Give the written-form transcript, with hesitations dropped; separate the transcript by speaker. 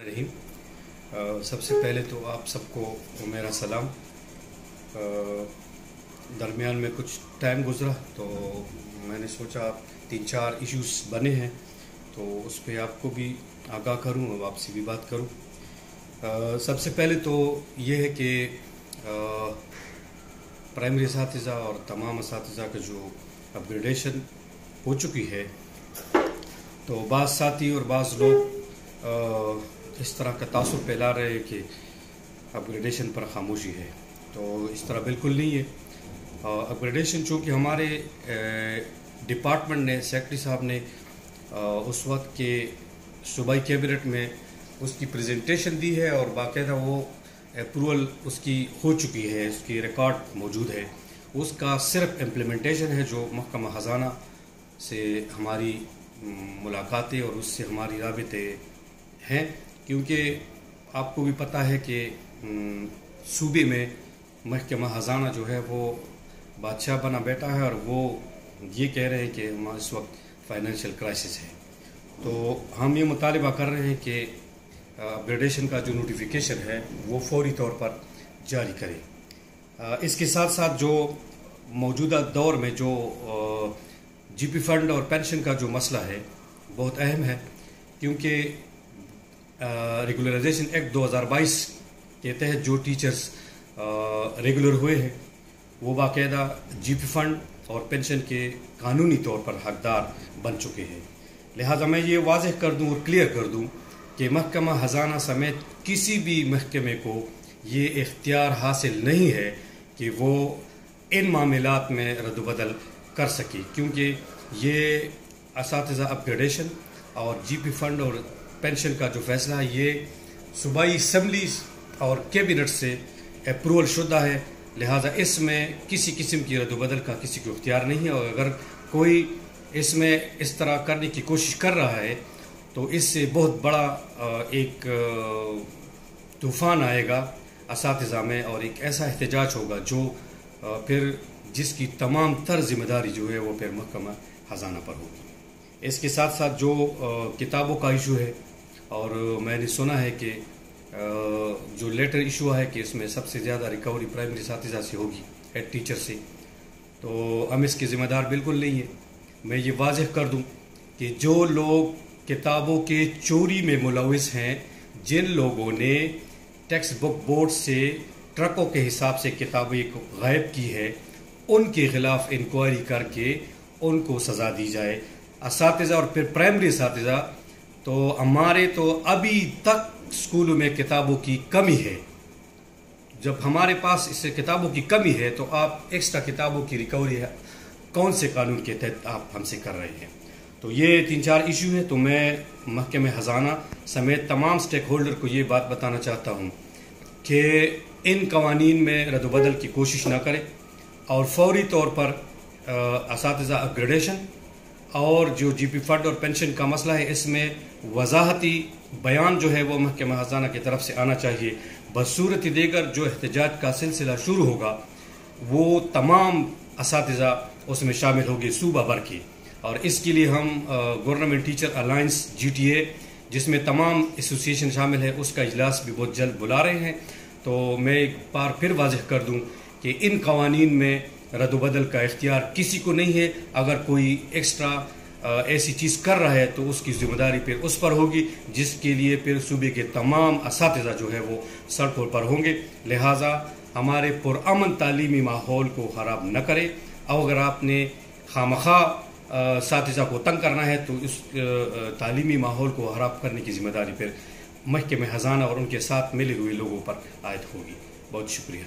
Speaker 1: الرحیم۔ سب سے پہلے تو آپ سب کو میرا سلام۔ درمیان میں کچھ ٹائم گزرا تو میں نے سوچا 3-4 ایشوز بنے ہیں تو اس پہ آپ کو بھی آگاہ کروں اور آپ سے بھی بات کروں۔ سب سے پہلے تو یہ ہے کہ پرائمری اساتذہ اور تمام اساتذہ کا جو اپ گریڈیشن ہو چکی ہے تو بعض ساتھی اور بعض لوگ اس طرح کا تاثر پھیلا رہے ہیں کہ اپ گریڈیشن پر خاموشی ہے، تو اس طرح بالکل نہیں ہے۔ اپ گریڈیشن چونکہ ہمارے ڈپارٹمنٹ نے، سیکرٹری صاحب نے اس وقت کے صوبائی کیبنٹ میں اس کی پریزنٹیشن دی ہے اور باقاعدہ وہ اپروول اس کی ہو چکی ہے، اس کی ریکارڈ موجود ہے۔ اس کا صرف امپلیمنٹیشن ہے جو محکمہ خزانہ سے ہماری ملاقاتیں اور اس سے ہماری رابطے ہیں، کیونکہ آپ کو بھی پتہ ہے کہ صوبے میں محکمہ خزانہ جو ہے وہ بادشاہ بنا بیٹھا ہے اور وہ یہ کہہ رہے ہیں کہ ہمارا اس وقت فائنینشیل کرائسس ہے، تو ہم یہ مطالبہ کر رہے ہیں کہ اپ گریڈیشن کا جو نوٹیفیکیشن ہے وہ فوری طور پر جاری کریں۔ اس کے ساتھ ساتھ جو موجودہ دور میں جو جی پی فنڈ اور پینشن کا جو مسئلہ ہے بہت اہم ہے، کیونکہ ریگولرائزیشن ایکٹ 2022 کے تحت جو ٹیچرز ریگولر ہوئے ہیں وہ باقاعدہ جی پی فنڈ اور پینشن کے قانونی طور پر حقدار بن چکے ہیں۔ لہذا میں یہ واضح کر دوں اور کلیئر کر دوں کہ محکمہ خزانہ سمیت کسی بھی محکمے کو یہ اختیار حاصل نہیں ہے کہ وہ ان معاملات میں رد و بدل کر سکے، کیونکہ یہ اساتذہ اپ گریڈیشن اور جی پی فنڈ اور پینشن کا جو فیصلہ ہے یہ صوبائی اسمبلیز اور کیبنٹ سے اپروول شدہ ہے، لہذا اس میں کسی قسم کی رد و بدل کا کسی کو اختیار نہیں ہے، اور اگر کوئی اس میں اس طرح کرنے کی کوشش کر رہا ہے تو اس سے بہت بڑا ایک طوفان آئے گا اساتذہ میں اور ایک ایسا احتجاج ہوگا جو پھر جس کی تمام تر ذمہ داری جو ہے وہ پھر محکمہ خزانہ پر ہوگی۔ اس کے ساتھ ساتھ جو کتابوں کا ایشو ہے، اور میں نے سنا ہے کہ جو لیٹر ایشو ہے کہ اس میں سب سے زیادہ ریکوری پرائمری اساتذہ سے ہوگی، ہیڈ ٹیچر سے، تو ہم اس کے ذمہ دار بالکل نہیں ہیں۔ میں یہ واضح کر دوں کہ جو لوگ کتابوں کے چوری میں ملوث ہیں، جن لوگوں نے ٹیکسٹ بک بورڈ سے ٹرکوں کے حساب سے کتابیں غائب کی ہے، ان کے خلاف انکوائری کر کے ان کو سزا دی جائے۔ اساتذہ اور پھر پرائمری اساتذہ تو ہمارے تو ابھی تک اسکولوں میں کتابوں کی کمی ہے۔ جب ہمارے پاس اس سے کتابوں کی کمی ہے تو آپ ایکسٹرا کتابوں کی ریکوری ہے کون سے قانون کے تحت آپ ہم سے کر رہے ہیں؟ تو یہ 3-4 ایشو ہیں، تو میں محکمہ خزانہ سمیت تمام سٹیک ہولڈر کو یہ بات بتانا چاہتا ہوں کہ ان قوانین میں رد و بدل کی کوشش نہ کریں اور فوری طور پر اساتذہ اپ گریڈیشن اور جو جی پی فنڈ اور پینشن کا مسئلہ ہے اس میں وضاحتی بیان جو ہے وہ محکمہ خزانہ کی طرف سے آنا چاہیے۔ بصورت دیگر جو احتجاج کا سلسلہ شروع ہوگا وہ تمام اساتذہ اس میں شامل ہوگی صوبہ بھر کی، اور اس کے لیے ہم government teacher alliance G T A جس میں تمام ایسوسیشن شامل ہے اس کا اجلاس بھی بہت جلد بلا رہے ہیں۔ تو میں ایک بار پھر واضح کر دوں کہ ان قوانین میں رد و بدل کا اختیار کسی کو نہیں ہے۔ اگر کوئی ایکسٹرا ایسی چیز کر رہا ہے تو اس کی ذمہ داری پھر اس پر ہوگی، جس کے لیے پھر صوبے کے تمام اساتذہ جو ہے وہ سڑکوں پر ہوں گے۔ لہٰذا ہمارے پرامن تعلیمی ماحول کو خراب نہ کرے، اور اگر آپ نے خواہ اساتذہ کو تنگ کرنا ہے تو اس تعلیمی ماحول کو خراب کرنے کی ذمہ داری پھر محکمہ خزانہ اور ان کے ساتھ ملے ہوئے لوگوں پر عائد ہوگی۔ بہت شکریہ۔